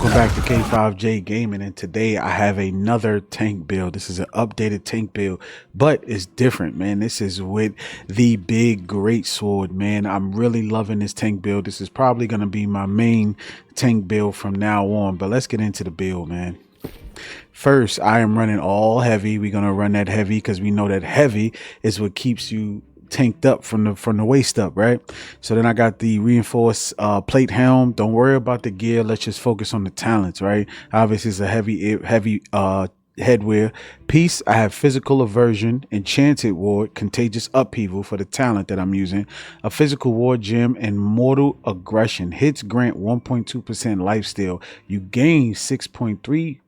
Welcome back to K5J Gaming, and today I have another tank build. This is an updated tank build, but it's different, man. This is with the big GreatSword, man. I'm really loving this tank build. This is probably going to be my main tank build from now on, but let's get into the build, man. First, I am running all heavy. We're going to run that heavy because we know that heavy is what keeps you tanked up from the waist up, right? So then I got the reinforced plate helm. Don't worry about the gear. Let's just focus on the talents, right? Obviously, it's a heavy headwear piece. I have physical aversion, enchanted ward, contagious upheaval for the talent that I'm using, a physical ward gem, and mortal aggression. Hits grant 1.2% lifesteal. You gain 6.3%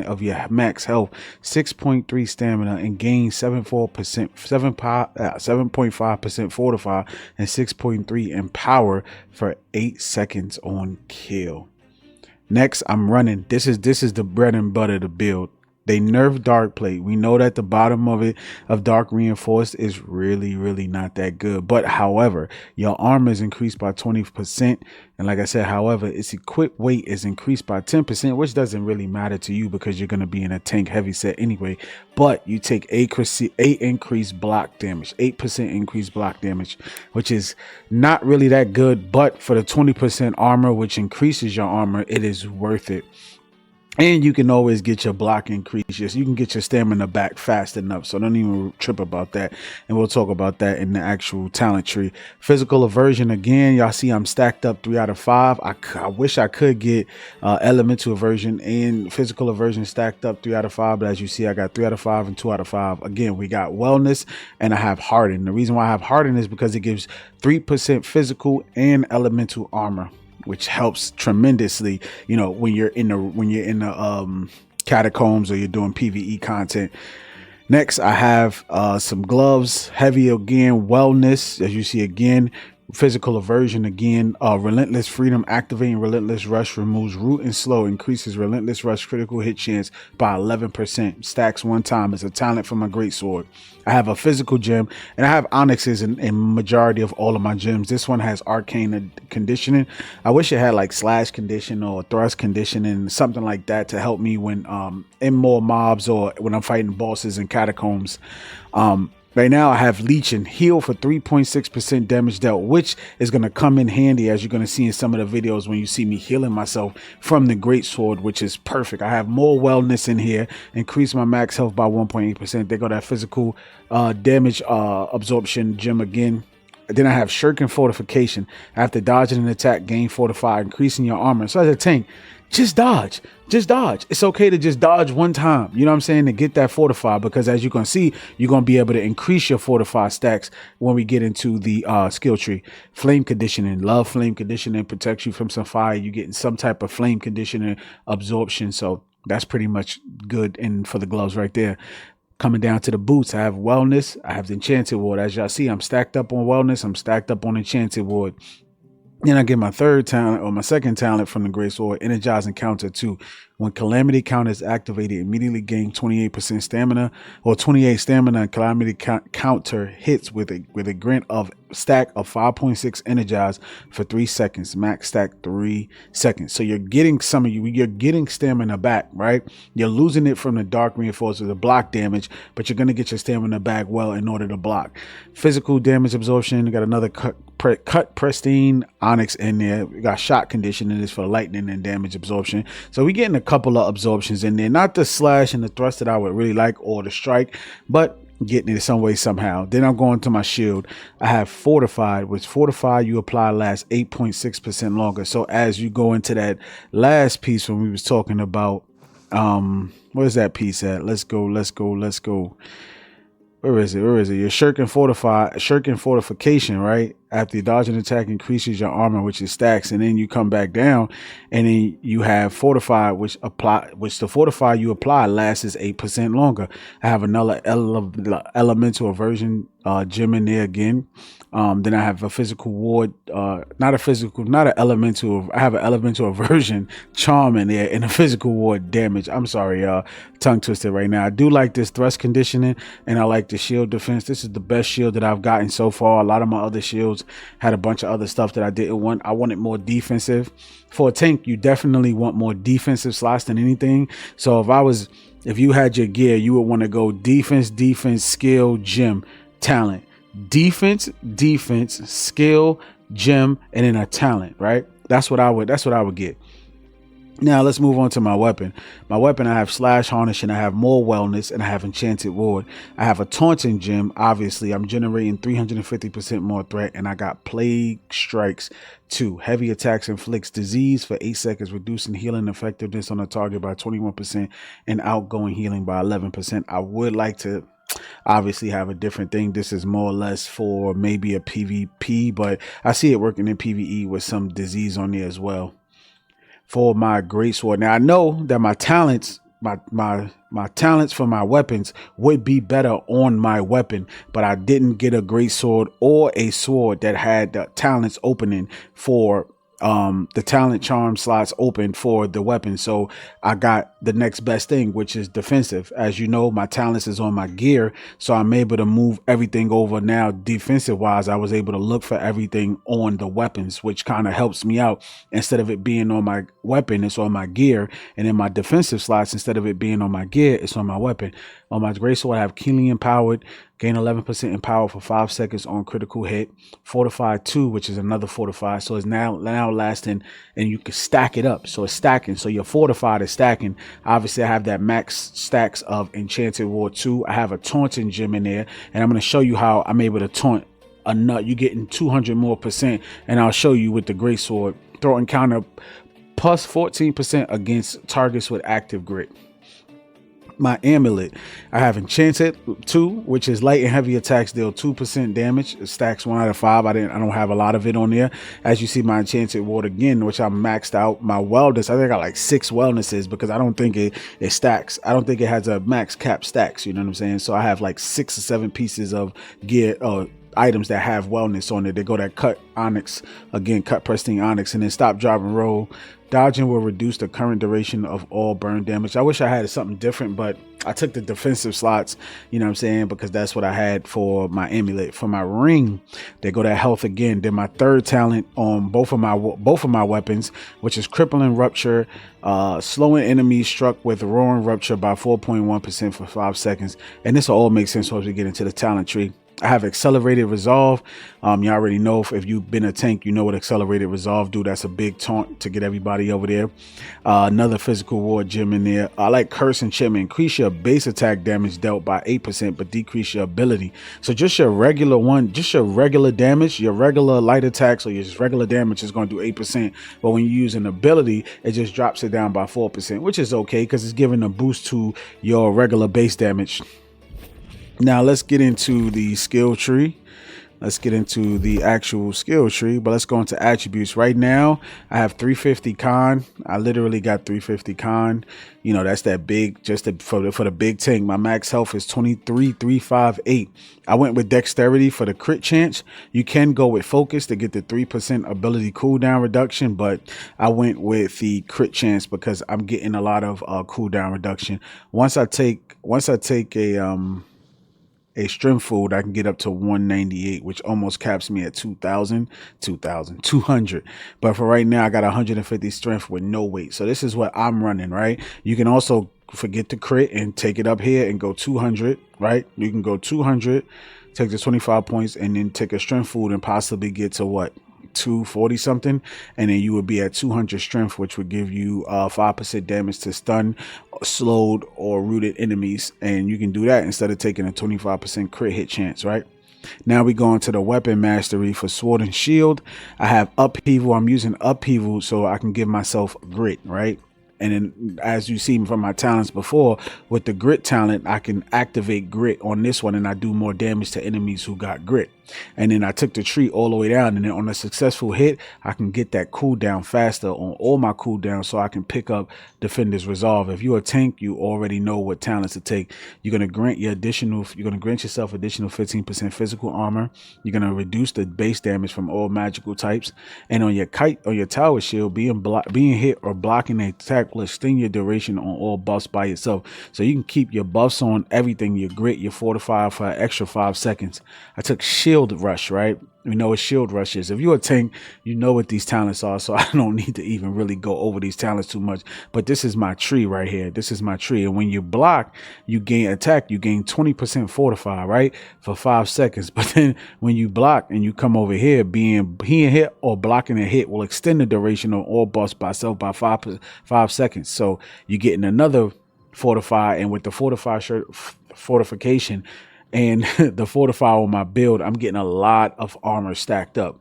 of your max health, 6.3 stamina, and gain 7.5% fortify and 6.3 in power for 8 seconds on kill. Next, I'm running. This is the bread and butter of the build. They nerfed dark plate. We know that the bottom of it of dark reinforced is really not that good. But however, your armor is increased by 20%. And like I said, however, its equipped weight is increased by 10%, which doesn't really matter to you because you're going to be in a tank heavy set anyway. But you take 8 increased block damage, 8% increased block damage, which is not really that good. But for the 20% armor, which increases your armor, it is worth it. And you can always get your block increase. You can get your stamina back fast enough. So don't even trip about that. And we'll talk about that in the actual talent tree. Physical aversion, again, y'all see I'm stacked up 3 out of 5. I wish I could get elemental aversion and physical aversion stacked up 3 out of 5. But as you see, I got 3 out of 5 and 2 out of 5. Again, we got wellness and I have harden. The reason why I have harden is because it gives 3% physical and elemental armor, which helps tremendously, you know, when you're in the catacombs or you're doing PVE content. Next, I have some gloves, heavy again, wellness, as you see again, physical aversion again, relentless freedom, activating relentless rush, removes root and slow, increases relentless rush critical hit chance by 11%, stacks 1 time. As a talent for my GreatSword. I have a physical gem, and I have onyxes in majority of all of my gems. This one has arcane conditioning. I wish it had like slash condition or thrust conditioning, something like that, to help me when in more mobs or when I'm fighting bosses in catacombs. Right now, I have leech and heal for 3.6% damage dealt, which is going to come in handy, as you're going to see in some of the videos when you see me healing myself from the GreatSword, which is perfect. I have more wellness in here, increase my max health by 1.8%. They got that physical damage absorption gem again. Then I have shirk fortification. After dodging an attack, gain fortify, increasing your armor. So as a tank, just dodge. It's okay to just dodge 1 time, you know what I'm saying, to get that fortify, because as you can see, you're going to be able to increase your fortify stacks when we get into the skill tree. Flame conditioning, love flame conditioning, protects you from some fire. You're getting some type of flame conditioning absorption, so that's pretty much good. And for the gloves right there. Coming down to the boots, I have wellness, I have the enchanted ward. As y'all see, I'm stacked up on wellness, I'm stacked up on enchanted ward. Then I get my third talent, or my second talent from the GreatSword, Energize Encounter 2. When Calamity Counter is activated, immediately gain 28% stamina, or 28 stamina, and Calamity Counter hits with a grant of stack of 5.6 Energize for 3 seconds, max stack 3 seconds. So you're getting you're getting stamina back, right? You're losing it from the dark reinforcement, the block damage, but you're going to get your stamina back well in order to block. Physical damage absorption, you got another cut pristine onyx in there. We got shot conditioning this for lightning and damage absorption. So we're getting a couple of absorptions in there, not the slash and the thrust that I would really like, or the strike, but getting it some way somehow. Then I'm going to my shield. I have fortified, which fortify you apply lasts 8.6% longer. So as you go into that last piece when we was talking about where's that piece at? Let's go. Where is it? Your shirk and fortification, right? After you dodge an attack, increases your armor, which is stacks, and then you come back down, and then you have fortify, which the fortify you apply lasts 8% longer. I have another elemental aversion gem in there again. Then I have a physical ward, not an elemental. I have an elemental aversion charm in there and a physical ward damage. I'm sorry, tongue twisted right now. I do like this thrust conditioning, and I like the shield defense. This is the best shield that I've gotten so far. A lot of my other shields had a bunch of other stuff that I didn't want. I wanted more defensive. For a tank, you definitely want more defensive slots than anything. So if you had your gear, you would want to go defense, skill, gem, talent. Defense, skill, gem, and then a talent, right? That's what I would get. Now let's move on to my weapon. My weapon, I have slash harness, and I have more wellness, and I have enchanted ward. I have a taunting gem. Obviously, I'm generating 350% more threat, and I got plague strikes 2. Heavy attacks inflicts disease for 8 seconds, reducing healing effectiveness on the target by 21% and outgoing healing by 11%. I would like to obviously have a different thing. This is more or less for maybe a PvP, but I see it working in PvE with some disease on there as well. For my GreatSword, now I know that my talents for my weapons would be better on my weapon, but I didn't get a GreatSword or a sword that had the talents opening for the talent charm slots open for the weapon. So I got the next best thing, which is defensive. As you know, my talents is on my gear, so I'm able to move everything over. Now defensive wise, I was able to look for everything on the weapons, which kind of helps me out. Instead of it being on my weapon, it's on my gear, and in my defensive slots, instead of it being on my gear, it's on my weapon. On my GreatSword, I have keenly empowered, gain 11% in power for 5 seconds on critical hit. Fortified 2, which is another fortified, so it's now lasting, and you can stack it up. So it's stacking. So your fortified is stacking. Obviously, I have that max stacks of enchanted ward 2. I have a taunting gem in there, and I'm going to show you how I'm able to taunt a nut. You're getting 200 more %, and I'll show you with the GreatSword. Throw encounter plus 14% against targets with active grit. My amulet, I have enchanted 2, which is light and heavy attacks deal 2% damage. It stacks 1 out of 5. I don't have a lot of it on there. As you see, my enchanted ward again, which I maxed out. My wellness, I think I got like 6 wellnesses because I don't think it stacks. I don't think it has a max cap stacks. You know what I'm saying? So I have like 6 or 7 pieces of gear items that have wellness on it. They go that cut onyx again, cut pristine onyx, and then stop, drop, and roll. Dodging will reduce the current duration of all burn damage. I wish I had something different, but I took the defensive slots, you know what I'm saying, because that's what I had for my amulet. For my ring, they go that health again. Then my third talent on both of my weapons, which is crippling rupture, slowing enemies struck with roaring rupture by 4.1% for 5 seconds. And this will all make sense once we get into the talent tree. I have accelerated resolve. You already know, if you've been a tank, you know what accelerated resolve do. That's a big taunt to get everybody over there. Another physical ward gem in there. I like curse and chip. Increase your base attack damage dealt by 8%, but decrease your ability. So just your regular damage, your regular light attacks or your just regular damage is going to do 8%. But when you use an ability, it just drops it down by 4%, which is okay because it's giving a boost to your regular base damage. Now let's get into the skill tree. Let's get into the actual skill tree, but let's go into attributes. Right now, I have 350 con. I literally got 350 con. You know, that's that big, for the big tank. My max health is 23,358. I went with dexterity for the crit chance. You can go with focus to get the 3% ability cooldown reduction, but I went with the crit chance because I'm getting a lot of cooldown reduction. Once I take a strength food, I can get up to 198, which almost caps me at 200. But for right now, I got 150 strength with no weight. So this is what I'm running, right? You can also forget the crit and take it up here and go 200, right? You can go 200, take the 25 points, and then take a strength food and possibly get to what? 240 something, and then you would be at 200 strength, which would give you 5% damage to stun, slowed, or rooted enemies, and you can do that instead of taking a 25% crit hit chance, right? Now we go into the weapon mastery. For sword and shield, I have upheaval. I'm using upheaval so I can give myself grit, right? And then, as you see from my talents before, with the grit talent, I can activate grit on this one, and I do more damage to enemies who got grit. And then I took the tree all the way down, and then on a successful hit, I can get that cooldown faster on all my cooldowns, so I can pick up Defender's Resolve. If you're a tank, you already know what talents to take. You're gonna grant yourself additional 15% physical armor. You're gonna reduce the base damage from all magical types, and on your tower shield, being hit or blocking an attack will extend your duration on all buffs by itself. So you can keep your buffs on everything, your grit, your fortify for an extra 5 seconds. I took shield rush, right? We know what shield rush is. If you're a tank, you know what these talents are, so I don't need to even really go over these talents too much. But this is my tree right here. This is my tree. And when you block, you gain attack, you gain 20% fortify, right? For 5 seconds. But then when you block and you come over here, being hit or blocking a hit will extend the duration of all buffs by itself by 5 seconds. So you're getting another fortify, and with the fortification and the fortify on my build, I'm getting a lot of armor stacked up.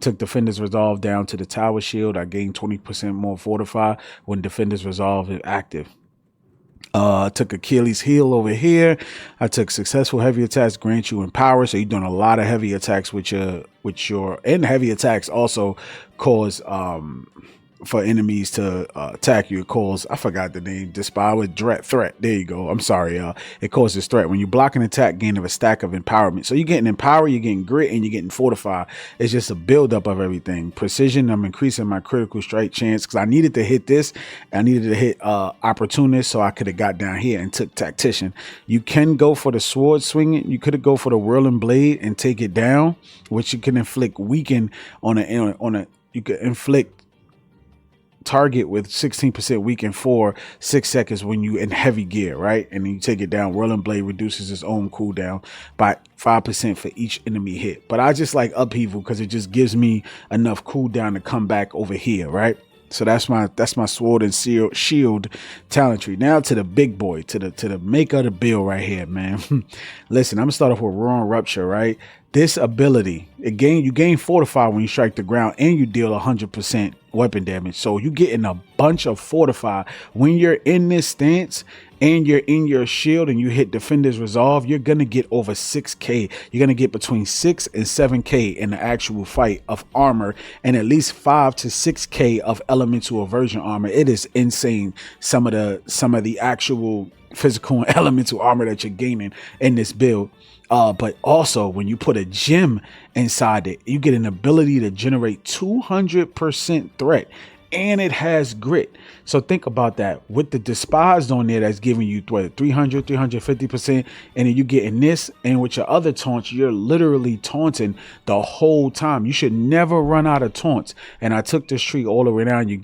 Took Defender's Resolve down to the tower shield. I gained 20% more fortify when Defender's Resolve is active. Took Achilles heel over here. I took successful heavy attacks grant you empower, so you're doing a lot of heavy attacks with your and heavy attacks also cause for enemies to attack you. It calls, I forgot the name, Despise with threat. There you go. I'm sorry, y'all. It causes threat. When you block an attack, gain of a stack of empowerment. So you're getting empower, you're getting grit, and you're getting fortify. It's just a buildup of everything. Precision, I'm increasing my critical strike chance because I needed to hit this. I needed to hit opportunist, so I could have got down here and took tactician. You can go for the sword swinging. You could go for the whirling blade and take it down, which you can inflict weaken on you can inflict target with 16% weaken for 6 seconds when you in heavy gear, right? And then you take it down. Whirling blade reduces its own cooldown by 5% for each enemy hit. But I just like upheaval because it just gives me enough cooldown to come back over here, right? So that's my sword and shield talent tree. Now to the big boy, to the maker of the build right here, man. Listen, I'm gonna start off with Roaring Rupture, right? This ability, you gain fortify when you strike the ground, and you deal 100% weapon damage. So you getting a bunch of fortify when you're in this stance and you're in your shield and you hit Defender's Resolve. You're gonna get over 6k. You're gonna get between 6 and 7k in the actual fight of armor, and at least 5 to 6k of elemental aversion armor. It is insane. Some of the actual physical and elemental armor that you're gaining in this build. But also when you put a gem inside it, you get an ability to generate 200% threat, and it has grit. So think about that. With the despised on there, that's giving you 300, 350%, and then you get in this, and with your other taunts, you're literally taunting the whole time. You should never run out of taunts. And I took this tree all the way down. You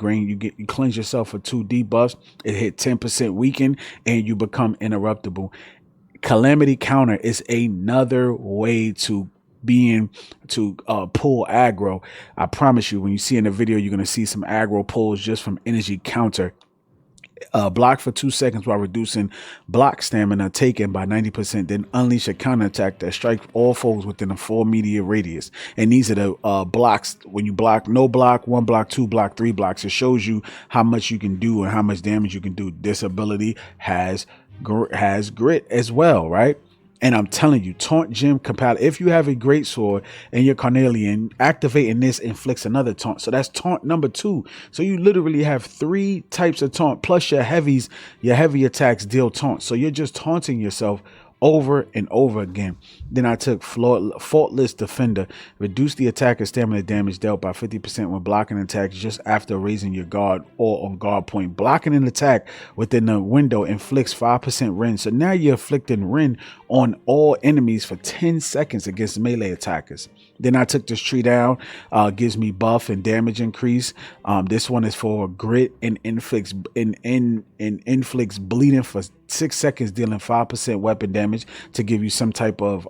cleanse yourself for 2 debuffs. It hit 10% weaken, and you become interruptible. Calamity counter is another way to pull aggro. I promise you, when you see in the video, you're going to see some aggro pulls just from energy counter. Block for 2 seconds while reducing block stamina taken by 90%, then unleash a counterattack that strikes all foes within a 4 meter radius. And these are the blocks. When you block, no block, 1 block, 2 block, 3 blocks, it shows you how much you can do and how much damage you can do. This ability has grit as well, right? And I'm telling you, taunt gem compatible. If you have a GreatSword and your Carnelian, activating this inflicts another taunt. So that's taunt number 2. So you literally have 3 types of taunt, plus your heavy attacks deal taunt. So you're just taunting yourself over and over again. Then I took Faultless Defender, reduce the attacker stamina damage dealt by 50% when blocking attacks just after raising your guard or on guard point. Blocking an attack within the window inflicts 5% rend. So now you're inflicting rend on all enemies for 10 seconds against melee attackers. Then I took this tree down, gives me buff and damage increase. This one is for grit and inflicts bleeding for 6 seconds, dealing 5% weapon damage to give you some type of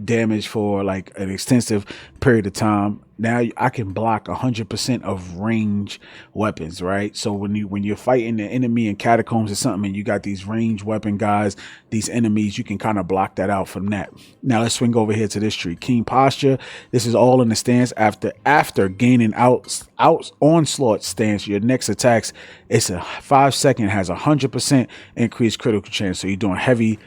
damage for like an extensive period of time. Now I can block 100% of range weapons, right? So when you're fighting the enemy in catacombs or something, and you got these range weapon guys, these enemies, you can kind of block that out from that. Now let's swing over here to this tree. Keen posture. This is all in the stance. After gaining out onslaught stance, your next attacks, it's a 5-second, has 100% increased critical chance. So you're doing heavy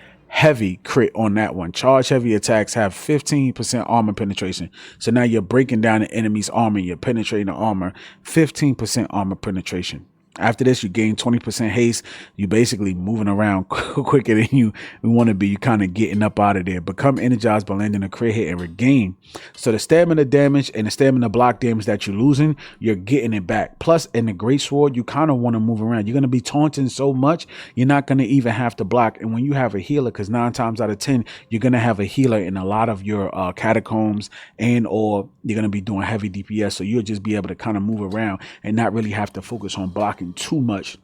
crit on that one. Charge heavy attacks have 15% armor penetration. So now you're breaking down the enemy's armor, you're penetrating the armor, 15% armor penetration. After this, you gain 20% haste. You basically moving around quicker than you want to be. You kind of getting up out of there. Become energized by landing a crit hit and regain. So the stamina damage and the stamina block damage that you're losing, you're getting it back. Plus, in the GreatSword, you kind of want to move around. You're going to be taunting so much, you're not going to even have to block. And when you have a healer, because 9 times out of 10, you're going to have a healer in a lot of your catacombs, and or you're going to be doing heavy DPS. So you'll just be able to kind of move around and not really have to focus on blocking too much.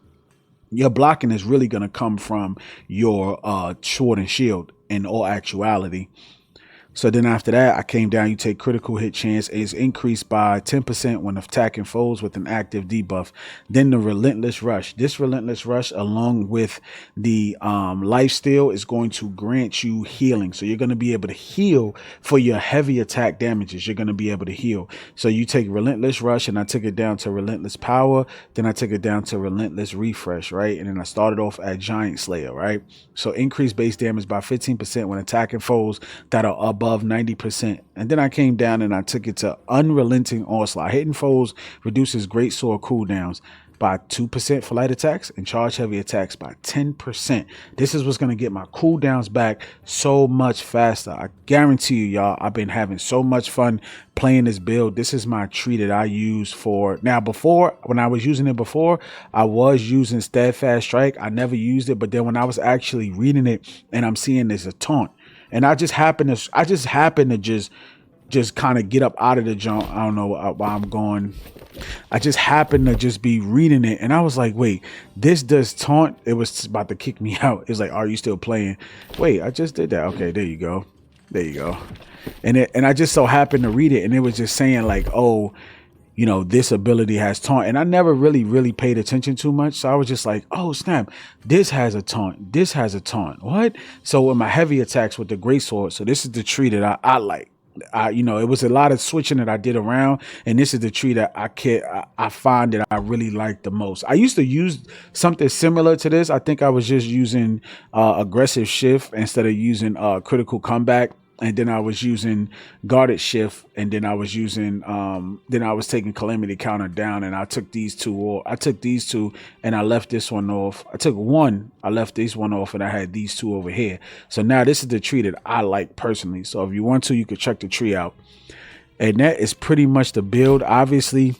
Your blocking is really going to come from your sword and shield in all actuality. So then after that, I came down, you take critical hit chance is increased by 10% when attacking foes with an active debuff. Then the relentless rush. This relentless rush, along with the life steal, is going to grant you healing. So you're going to be able to heal for your heavy attack damages. You're going to be able to heal. So you take relentless rush, and I took it down to relentless power. Then I took it down to relentless refresh, right? And then I started off at giant slayer, right? So increase base damage by 15% when attacking foes that are above 90%. And then I came down and I took it to unrelenting onslaught. Hitting foes reduces GreatSword cooldowns by 2% for light attacks and charge heavy attacks by 10%. This is what's going to get my cooldowns back so much faster. I guarantee you, y'all, I've been having so much fun playing this build. This is my tree that I use for now. Before, when I was using it before, I was using Steadfast Strike. I never used it, but then when I was actually reading it and I'm seeing there's a taunt, and I just happened to just kind of get up out of the jump. I don't know why I'm going. I just happened to just be reading it, and I was like, wait, this does taunt. It was about to kick me out. It's like, are you still playing? Wait, I just did that. Okay, there you go. There you go. And I just so happened to read it, and it was just saying like, oh, you know, this ability has taunt. And I never really paid attention too much. So I was just like, oh, snap, this has a taunt. This has a taunt. What? So with my heavy attacks with the GreatSword, so this is the tree that I like. You know, it was a lot of switching that I did around, and this is the tree that I find that I really like the most. I used to use something similar to this. I think I was just using aggressive shift instead of using critical comeback. And then I was using guarded shift, and then I was using then I was taking calamity counter down, and I took these two and I left this one off. I took one, I left this one off, and I had these two over here. So now this is the tree that I like personally. So if you want to, you could check the tree out. And that is pretty much the build. Obviously,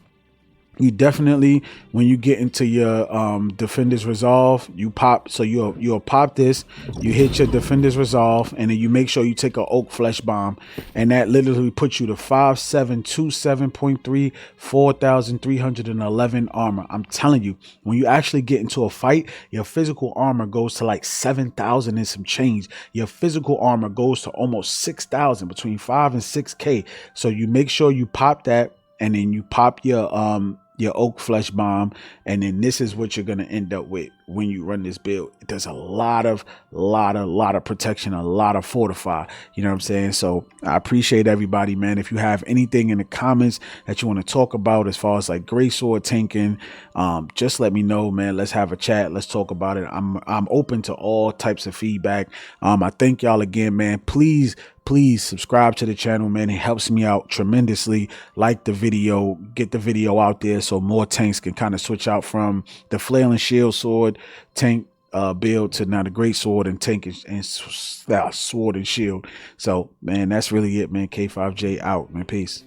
you definitely, when you get into your defender's resolve, you pop. So you'll pop this, you hit your defender's resolve, and then you make sure you take a oak flesh bomb, and that literally puts you to 5727.3, 4,311 armor. I'm telling you, when you actually get into a fight, your physical armor goes to like 7,000 and some change. Your physical armor goes to almost 6,000, between 5 and 6K. So you make sure you pop that, and then you pop your oak flesh bomb, and then this is what you're going to end up with when you run this build. There's a lot of protection, a lot of fortify, you know what I'm saying? So I appreciate everybody, man. If you have anything in the comments that you want to talk about as far as like GreatSword tanking, just let me know, man. Let's have a chat, let's talk about it. I'm open to all types of feedback. I thank y'all again, man. Please subscribe to the channel, man. It helps me out tremendously. Like the video, get the video out there so more tanks can kind of switch out from the flail and shield sword tank build to now the GreatSword and tank and sword and shield. So, man, that's really it, man. K5J out, man. Peace.